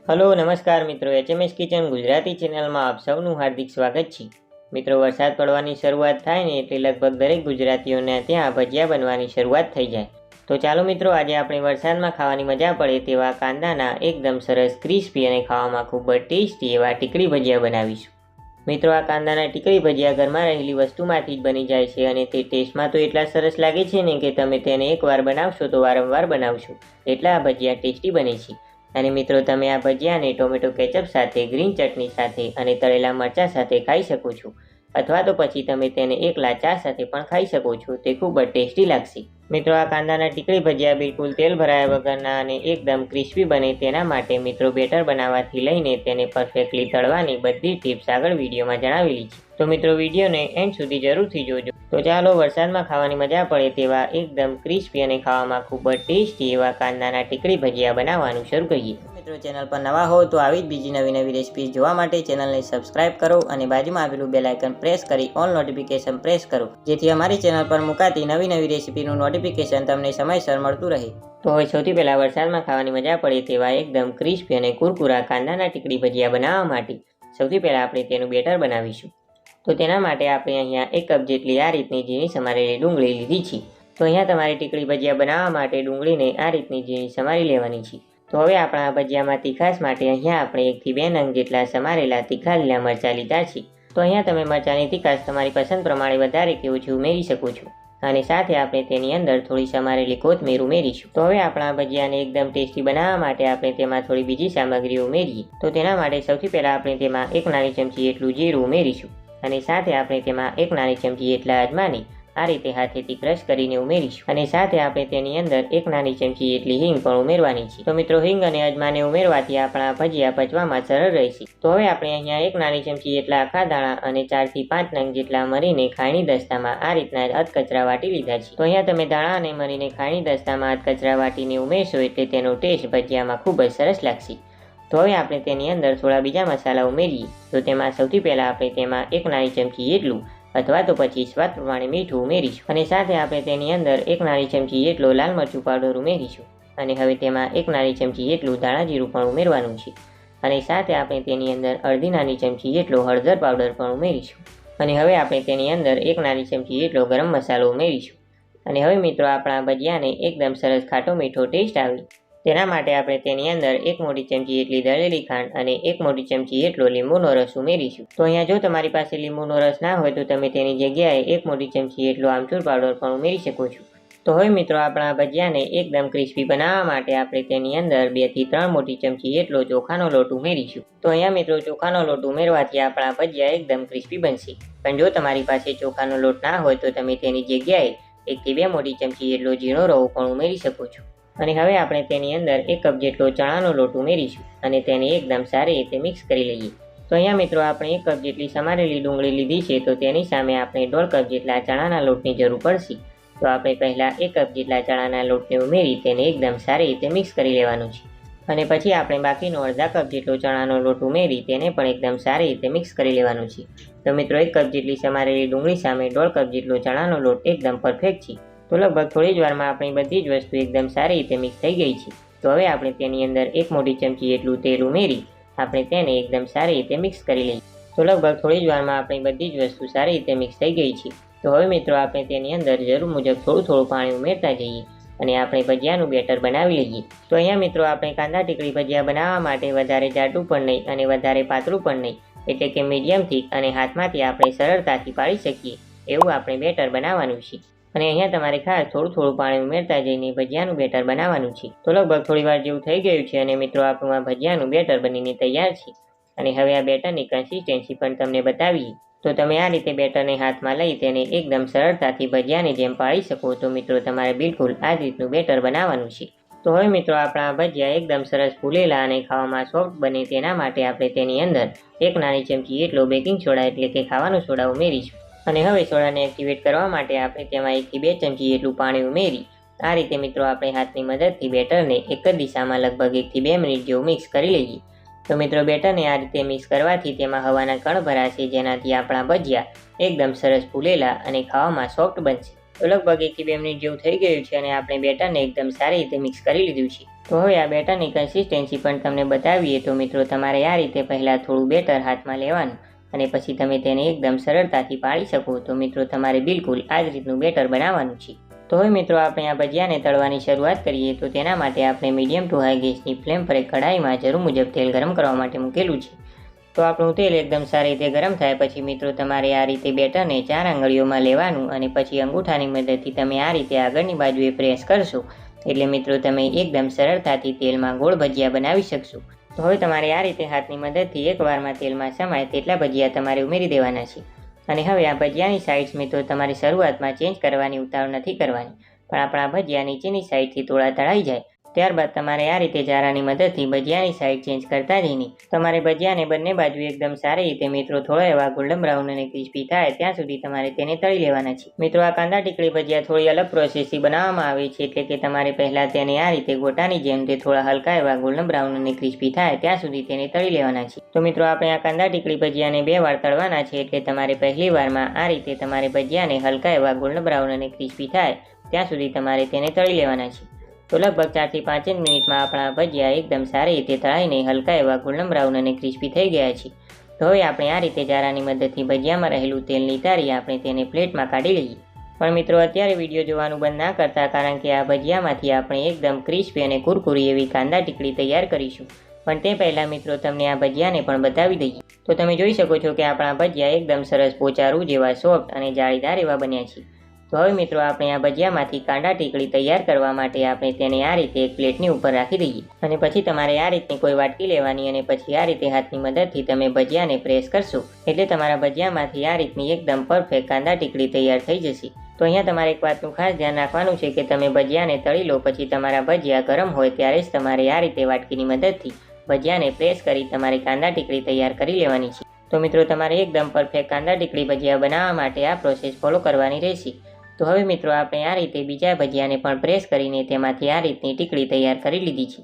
Hello नमस्कार मित्रों, HMS kitchen Gujarati channel में आप सौનું हार्दिक स्वागत है। मित्रों, वरसाद पड़वानी शरूआत थाय ने एटले लगभग दरेक गुजरातीओने त्यां भजिया बनवानी शरूआत थई जाय। तो चालो मित्रों, आज आपणे वरसादमां खावानी मजा पड़े तेवा कांदाना एकदम सरस क्रिस्पी अने खावामां खूब ज टेस्टी एवा टीकड़ी भजिया बनावीशुं। मित्रों, आ कांदाना टीकड़ी भजिया घरमां रहेली वस्तुमांथी ज बनी जाय छे अने ते टेस्टमां तो एटला सरस लागे छे ने के तमे तेने एकवार बनावशो तो वारंवार बनावशो, एटला आ भजिया टेस्टी बने छे। અને મિત્રો, તમે આ ભજીયાને ટોમેટો કેચઅપ સાથે, ગ્રીન ચટણી સાથે અને તળેલા મરચાં સાથે ખાઈ શકો છો, અથવા તો પછી તમે તેને એકલા ચા સાથે પણ ખાઈ શકો છો। તે ખૂબ જ ટેસ્ટી લાગશે। મિત્રો, આ કાંદાના ટીકડી ભજીયા બિલકુલ તેલ ભરાયા વગરના અને એકદમ ક્રિસ્પી બને તેના માટે મિત્રો બેટર બનાવવાથી લઈને તેને પરફેક્ટલી તળવાની બધી ટિપ્સ આગળ વિડીયોમાં જણાવેલી છે। તો મિત્રો, વિડીયોને એન્ડ સુધી જરૂરથી જોજો। તો ચાલો વરસાદમાં ખાવાની મજા પડે તેવા એકદમ ક્રિસ્પી અને ખાવામાં ખૂબ જ ટેસ્ટી એવા કાંદાના ટીકડી ભજીયા બનાવવાનું શરૂ કરીએ। મિત્રો, ચેનલ પર નવા હો તો આવી જ બીજી નવી નવી રેસિપીઝ જોવા માટે ચેનલને સબસ્ક્રાઇબ કરો અને બાજુમાં આવેલું બેલ આઇકન પ્રેસ કરી ઓલ નોટિફિકેશન પ્રેસ કરો, જેથી અમારી ચેનલ પર મુકાતી નવી નવી રેસિપીનું નોટિફિકેશન તમને સમયસર મળતું રહે। તો હવે સૌથી પહેલાં વરસાદમાં ખાવાની મજા પડે તેવા એકદમ ક્રિસ્પી અને કુરકુરા કાંદાના ટીકડી ભજીયા બનાવવા માટે સૌથી પહેલાં આપણે તેનું બેટર બનાવીશું। તો તેના માટે આપણે અહીંયા 1 કપ જેટલી આ રીતની ઝીણી સમારેલી ડુંગળી લીધી છે। તો અહીંયા તમારે ટીકડી ભજીયા બનાવવા માટે ડુંગળીને આ રીતની ઝીણી સમારી લેવાની છે। તો હવે આપણા ભજીયામાં તીખાશ માટે અહીંયા આપણે 1 થી 2 નંગ જેટલા સમારેલા તીખા લીલા મરચાં લીધા છે। તો અહીંયા તમે મરચાંની તીખાશ તમારી પસંદ પ્રમાણે વધારે કે ઓછી ઉમેરી શકો છો અને સાથે આપણે તેની અંદર થોડી સમારેલી કોથમીર ઉમેરીશું। તો હવે આપણા ભજીયાને એકદમ ટેસ્ટી બનાવવા માટે આપણે તેમાં થોડી બીજી સામગ્રીઓ ઉમેરીએ। તો તેના માટે સૌથી પહેલાં આપણે તેમાં 1 નાની ચમચી એટલું જીરું ઉમેરીશું અને સાથે આપણે તેમાં 1 નાની ચમચી એટલા અજમાને આ રીતે હાથેથી ક્રશ કરીને ઉમેરીશું અને સાથે આપણે તેની અંદર 1 નાની ચમચી એટલી હિંગ પણ ઉમેરવાની છે। તો મિત્રો, હિંગ અને અજમાને ઉમેરવાથી આપણા ભજીયા પચવામાં સરળ રહેશે। તો હવે આપણે અહીંયા 1 નાની ચમચી એટલા આખા દાણા અને 4 થી 5 નંગ જેટલા મરીને ખાયણી દસ્તામાં આ રીતના અધકચરા વાટી લીધા છે। તો અહીંયા તમે દાણા અને મરીને ખાયણી દસ્તામાં અધકચરા વાટીને ઉમેરશો એટલે તેનો ટેસ્ટ ભજીયામાં ખૂબ જ સરસ લાગશે। તો હવે આપણે તેની અંદર થોડા બીજા મસાલા ઉમેરીએ। તો તેમાં સૌથી પહેલાં આપણે તેમાં 1 નાની ચમચી એટલું અથવા તો પછી સ્વાદ પ્રમાણે મીઠું ઉમેરીશું અને સાથે આપણે તેની અંદર 1 નાની ચમચી એટલો લાલ મરચું પાવડર ઉમેરીશું અને હવે તેમાં 1 નાની ચમચી એટલું ધાણા જીરું પણ ઉમેરવાનું છે અને સાથે આપણે તેની અંદર અડધી નાની ચમચી એટલો હળદર પાવડર પણ ઉમેરીશું અને હવે આપણે તેની અંદર 1 નાની ચમચી એટલો ગરમ મસાલો ઉમેરીશું અને હવે મિત્રો, આપણા ભજીયાને એકદમ સરસ ખાટો મીઠો ટેસ્ટ આવે તેના માટે આપણે તેની અંદર 1 મોટી ચમચી એટલી દળેલી ખાંડ અને 1 મોટી ચમચી એટલો લીંબુનો રસ ઉમેરીશું। તો અહીંયા જો તમારી પાસે લીંબુનો રસ ના હોય તો તમે તેની જગ્યાએ 1 મોટી ચમચી એટલો આમચૂર પાવડર પણ ઉમેરી શકો છો। તો હવે મિત્રો, આપણા ભજીયાને એકદમ ક્રિસ્પી બનાવવા માટે આપણે તેની અંદર 2 થી 3 મોટી ચમચી એટલો ચોખાનો લોટ ઉમેરીશું। તો અહીંયા મિત્રો, ચોખાનો લોટ ઉમેરવાથી આપણા ભજીયા એકદમ ક્રિસ્પી બનશે, પણ જો તમારી પાસે ચોખાનો લોટ ના હોય તો તમે તેની જગ્યાએ 1 થી 2 મોટી ચમચી એટલો ઝીણો રવો પણ ઉમેરી શકો છો અને હવે આપણે તેની અંદર 1 કપ જેટલો ચણાનો લોટ ઉમેરીશું અને તેને એકદમ સારી રીતે મિક્સ કરી લઈએ। તો અહીંયા મિત્રો, આપણે 1 કપ જેટલી સમારેલી ડુંગળી લીધી છે તો તેની સામે આપણે 1.5 કપ જેટલા ચણાના લોટની જરૂર પડશે। તો આપણે પહેલાં 1 કપ જેટલા ચણાના લોટને ઉમેરી તેને એકદમ સારી રીતે મિક્સ કરી લેવાનું છે અને પછી આપણે બાકીનો અડધા કપ જેટલો ચણાનો લોટ ઉમેરી તેને પણ એકદમ સારી રીતે મિક્સ કરી લેવાનું છે। તો મિત્રો, 1 કપ જેટલી સમારેલી ડુંગળી સામે 1.5 કપ જેટલો ચણાનો લોટ એકદમ પરફેક્ટ છે। તો લગભગ થોડી જ વારમાં આપણી બધી જ વસ્તુ એકદમ સારી રીતે મિક્સ થઈ ગઈ છે। તો હવે આપણે તેની અંદર 1 મોટી ચમચી એટલું તેલ ઉમેરી આપણે તેને એકદમ સારી રીતે મિક્સ કરી લઈએ। તો લગભગ થોડી જ વારમાં આપણી બધી જ વસ્તુ સારી રીતે મિક્સ થઈ ગઈ છે। તો હવે મિત્રો, આપણે તેની અંદર જરૂર મુજબ થોડું પાણી ઉમેરતા જઈએ અને આપણે ભજીયાનું બેટર બનાવી લઈએ। તો અહીંયા મિત્રો, આપણે કાંદા ટીકડી ભજીયા બનાવવા માટે વધારે જાડું પણ નહીં અને વધારે પાતળું પણ નહીં, એટલે કે મીડિયમ થીક અને હાથમાંથી આપણે સરળતાથી પાડી શકીએ એવું આપણે બેટર બનાવવાનું છે અને અહીંયા તમારે ખાસ થોડું પાણી ઉમેરતા જઈને ભજીયાનું બેટર બનાવવાનું છે। તો લગભગ થોડી વાર જેવું થઈ ગયું છે અને મિત્રો, આપણું આ ભજીયાનું બેટર બનીને તૈયાર છે અને હવે આ બેટરની કન્સિસ્ટન્સી પણ તમને બતાવીએ। તો તમે આ રીતે બેટરને હાથમાં લઈ તેને એકદમ સરળતાથી ભજીયાની જેમ પાડી શકો। તો મિત્રો, તમારે બિલકુલ આ જ રીતનું બેટર બનાવવાનું છે। તો હવે મિત્રો, આપણા ભજીયા એકદમ સરસ ફૂલેલા અને ખાવામાં સોફ્ટ બને તેના માટે આપણે તેની અંદર 1 નાની ચમચી એટલો બેકિંગ સોડા એટલે કે ખાવાનો સોડા ઉમેરીશું અને હવે સોડાને એક્ટિવેટ કરવા માટે આપણે તેમાં 1 થી 2 ચમચી એટલું પાણી ઉમેરી આ રીતે મિત્રો, આપણે હાથની મદદથી બેટરને એક જ દિશામાં લગભગ 1 થી 2 મિનિટ જેવું મિક્સ કરી લઈએ। તો મિત્રો, બેટરને આ રીતે મિક્સ કરવાથી તેમાં હવાના કણ ભરાશે, જેનાથી આપણા ભજીયા એકદમ સરસ ફૂલેલા અને ખાવામાં સોફ્ટ બનશે। તો લગભગ 1 થી 2 મિનિટ જેવું થઈ ગયું છે અને આપણે બેટરને એકદમ સારી રીતે મિક્સ કરી લીધું છે। તો હવે આ બેટરની કન્સિસ્ટન્સી પણ તમને બતાવીએ તો મિત્રો તમારે આ રીતે પહેલાં થોડું બેટર હાથમાં લેવાનું અને પછી તમે તેને એકદમ સરળતાથી પાડી શકો. તો મિત્રો તમારે બિલકુલ આ જ રીતનું બેટર બનાવવાનું છે. તો હવે મિત્રો આપણે આ ભજીયાને તળવાની શરૂઆત કરીએ. તો તેના માટે આપણે મીડિયમ ટુ હાઈ ગેસની ફ્લેમ પર એક કઢાઈમાં જરૂર મુજબ તેલ ગરમ કરવા માટે મૂકેલું છે. તો આપણું તેલ એકદમ સારી રીતે ગરમ થાય પછી મિત્રો તમારે આ રીતે બેટરને 4 આંગળીઓમાં લેવાનું અને પછી અંગૂઠાની મદદથી તમે આ રીતે આગળની બાજુએ પ્રેસ કરશો એટલે મિત્રો તમે એકદમ સરળતાથી તેલમાં ગોળ ભજીયા બનાવી શકશો. તો હવે તમારે આ રીતે હાથની મદદથી એકવારમાં તેલમાં સમાય તેટલા ભજીયા તમારે ઉમેરી દેવાના છે. અને હવે આ ભજીયાની સાઇડ્સ મિત્રો તમારે શરૂઆતમાં ચેન્જ કરવાની ઉતાવળ નથી કરવાની, પણ આપણા ભજીયા નીચેની સાઇડથી થોડા તળાઈ જાય ત્યારબાદ તમારે આ રીતે જારાની મદદથી ભજીયાની સાઇડ ચેન્જ કરતા જઈને તમારે ભજીયાને બંને બાજુ એકદમ સારી રીતે મિત્રો થોડા એવા ગોલ્ડન બ્રાઉન અને ક્રિસ્પી થાય ત્યાં સુધી તમારે તેને તળી લેવાના છે. મિત્રો આ કાંદા ટીકડી ભજીયા થોડી અલગ પ્રોસેસથી બનાવવામાં આવે છે, એટલે કે તમારે પહેલાં તેને આ રીતે ગોટાની જેમ તે થોડા હલકા એવા ગોલ્ડન બ્રાઉન અને ક્રિસ્પી થાય ત્યાં સુધી તેને તળી લેવાના છે. તો મિત્રો આપણે આ કાંદા ટીકડી ભજીયાને 2 વાર તળવાના છે, એટલે તમારે પહેલી વારમાં આ રીતે તમારે ભજીયાને હલકા એવા ગોલ્ડન બ્રાઉન અને ક્રિસ્પી થાય ત્યાં સુધી તમારે તેને તળી લેવાના છે. તો લગભગ 4 થી 5 મિનિટમાં આપણા ભજીયા એકદમ સારી રીતે તળાઈને હલકા એવા ગોલ્ડન બ્રાઉન અને ક્રિસ્પી થઈ ગયા છે. તો હવે આપણે આ રીતે જારાની મદદથી ભજીયામાં રહેલું તેલ નિતારી આપણે તેને પ્લેટમાં કાઢી લઈએ. પણ મિત્રો અત્યારે વિડીયો જોવાનું બંધ ના કરતા, કારણ કે આ ભજીયામાંથી આપણે એકદમ ક્રિસ્પી અને કુરકુરી એવી કાંદા ટીકડી તૈયાર કરીશું. પણ તે પહેલાં મિત્રો તમને આ ભજીયાને પણ બતાવી દઈએ. તો તમે જોઈ શકો છો કે આપણા ભજીયા એકદમ સરસ પોચારું જેવા સોફ્ટ અને જાળીદાર એવા બન્યા છે. તો હવે મિત્રો આપણે આ ભજીયામાંથી કાંદા ટીકડી તૈયાર કરવા માટે આપણે તેને આ રીતે એક પ્લેટની ઉપર રાખી દઈએ અને પછી તમારે આ રીતની કોઈ વાટકી લેવાની અને પછી આ રીતે હાથની મદદથી તમે ભજીયાને પ્રેસ કરશો એટલે તમારા ભજીયામાંથી આ રીતની એકદમ પરફેક્ટ કાંદા ટીકડી તૈયાર થઈ જશે. તો અહીંયા તમારે એક વાતનું ખાસ ધ્યાન રાખવાનું છે કે તમે ભજીયાને તળી લો પછી તમારા ભજીયા ગરમ હોય ત્યારે જ તમારે આ રીતે વાટકીની મદદથી ભજીયાને પ્રેસ કરી તમારે કાંદા ટીકડી તૈયાર કરી લેવાની છે. તો મિત્રો તમારે એકદમ પરફેક્ટ કાંદા ટીકડી ભજીયા બનાવવા માટે આ પ્રોસેસ ફોલો કરવાની રહેશે. તો હવે મિત્રો આપણે આ રીતે બીજા ભજીયાને પણ પ્રેસ કરીને તેમાંથી આ રીતની ટીકડી તૈયાર કરી લીધી છે.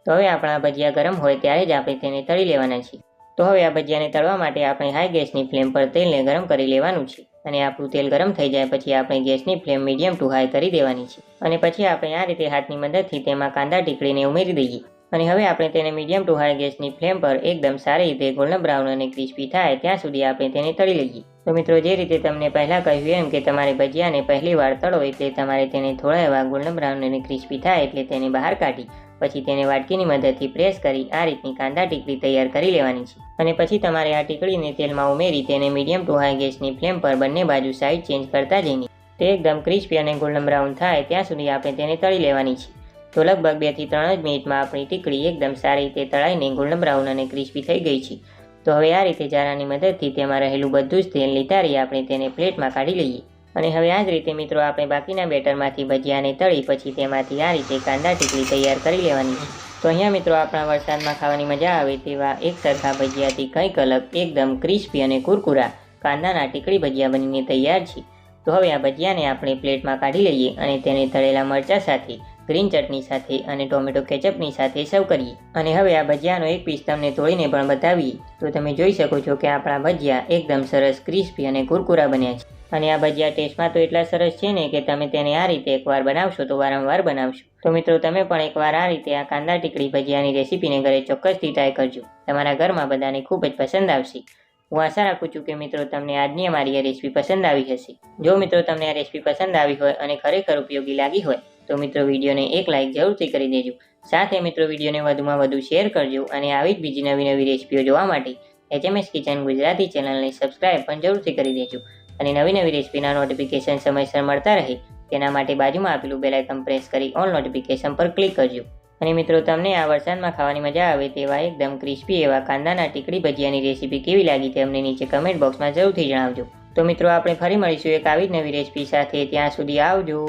તો હવે આપણા ભજીયા ગરમ હોય ત્યારે જ આપણે તેને તળી લેવાના છે. તો હવે આ ભજીયાને તળવા માટે આપણે હાઈ ગેસની ફ્લેમ પર તેલને ગરમ કરી લેવાનું છે અને આપણું તેલ ગરમ થઈ જાય પછી આપણે ગેસની ફ્લેમ મીડિયમ ટુ હાઈ કરી દેવાની છે અને પછી આપણે આ રીતે હાથની મદદથી તેમાં કાંદા ટીકડીને ઉમેરી દઈએ અને હવે આપણે તેને મીડિયમ ટુ હાઈ ગેસની ફ્લેમ પર એકદમ સારી રીતે ગોલ્ડન બ્રાઉન અને ક્રિસ્પી થાય ત્યાં સુધી આપણે તેને તળી લઈએ. તો મિત્રો જે રીતે તમને પહેલાં કહ્યું એમ કે તમારે ભજીયાને પહેલી વાર તળો એટલે તમારે તેને થોડા એવા ગોલ્ડન બ્રાઉન અને ક્રિસ્પી થાય એટલે તેને બહાર કાઢી પછી તેને વાટકીની મદદથી પ્રેસ કરી આ રીતની કાંદા ટીકડી તૈયાર કરી લેવાની છે અને પછી તમારે આ ટીકડીને તેલમાં ઉમેરી તેને મીડિયમ ટુ હાઈ ગેસની ફ્લેમ પર બંને બાજુ સાઈડ ચેન્જ કરતા જઈને તે એકદમ ક્રિસ્પી અને ગોલ્ડન બ્રાઉન થાય ત્યાં સુધી આપણે તેને તળી લેવાની છે. તો લગભગ 2 થી 3 જ મિનિટમાં આપણી ટીકડી એકદમ સારી રીતે તળાઈને ગોલ્ડન બ્રાઉન અને ક્રિસ્પી થઈ ગઈ છે. તો હવે આ રીતે જારાની મદદથી તેમાં રહેલું બધું જ તેલ નિતારી આપણે તેને પ્લેટમાં કાઢી લઈએ અને હવે આ જ રીતે મિત્રો આપણે બાકીના બેટરમાંથી ભજીયાને તળી પછી તેમાંથી આ રીતે કાંદા ટીકડી તૈયાર કરી લેવાની છે. તો અહીંયા મિત્રો આપણા વરસાદમાં ખાવાની મજા આવે તેવા એક સરખા ભજીયાથી કંઈક અલગ એકદમ ક્રિસ્પી અને કુરકુરા કાંદાના ટીકડી ભજીયા બનીને તૈયાર છે. તો હવે આ ભજીયાને આપણે પ્લેટમાં કાઢી લઈએ અને તેને તળેલા મરચાં સાથે ગ્રીન ચટણી સાથે અને ટોમેટો કેચઅપની સાથે સર્વ કરીએ. અને હવે આ ભજીયાનો એક પીસ તમને તોડીને પણ બતાવીએ. તો તમે જોઈ શકો છો કે આપણા ભજીયા એકદમ સરસ ક્રિસ્પી અને કુરકુરા બન્યા છે અને આ ભજીયા ટેસ્ટમાં તો એટલા સરસ છે ને કે તમે તેને આ રીતે એકવાર બનાવશો તો વારંવાર બનાવશો. તો મિત્રો તમે પણ એકવાર આ રીતે આ કાંદા ટીકડી ભજીયાની રેસીપીને ઘરે ચોક્કસથી ટ્રાય કરજો. તમારા ઘરમાં બધાને ખૂબ જ પસંદ આવશે. હું આશા રાખું છું કે મિત્રો તમને આજની અમારી આ રેસીપી પસંદ આવી હશે. જો મિત્રો તમને આ રેસીપી પસંદ આવી હોય અને ખરેખર ઉપયોગી લાગી હોય તો મિત્રો વિડીયોને એક લાઇક જરૂરથી કરી દેજો. સાથે મિત્રો વિડીયોને વધુમાં વધુ શેર કરજો અને આવી જ બીજી નવી નવી રેસીપીઓ જોવા માટે HMS કિચન ગુજરાતી ચેનલને સબસ્ક્રાઇબ પણ જરૂરથી કરી દેજો અને નવી નવી રેસીપીના નોટિફિકેશન સમયસર મળતા રહે તેના માટે બાજુમાં આપેલું બેલ આઇકન પ્રેસ કરી ઓલ નોટિફિકેશન પર ક્લિક કરજો. અને મિત્રો તમને આ વરસાદમાં ખાવાની મજા આવે તેવા એકદમ ક્રિસ્પી એવા કાંદાના ટીકડી ભજીયાની રેસીપી કેવી લાગી તે અમને નીચે કમેન્ટ બોક્સમાં જરૂરથી જણાવજો. તો મિત્રો આપણે ફરી મળીશું એક આવી જ નવી રેસીપી સાથે. ત્યાં સુધી આવજો.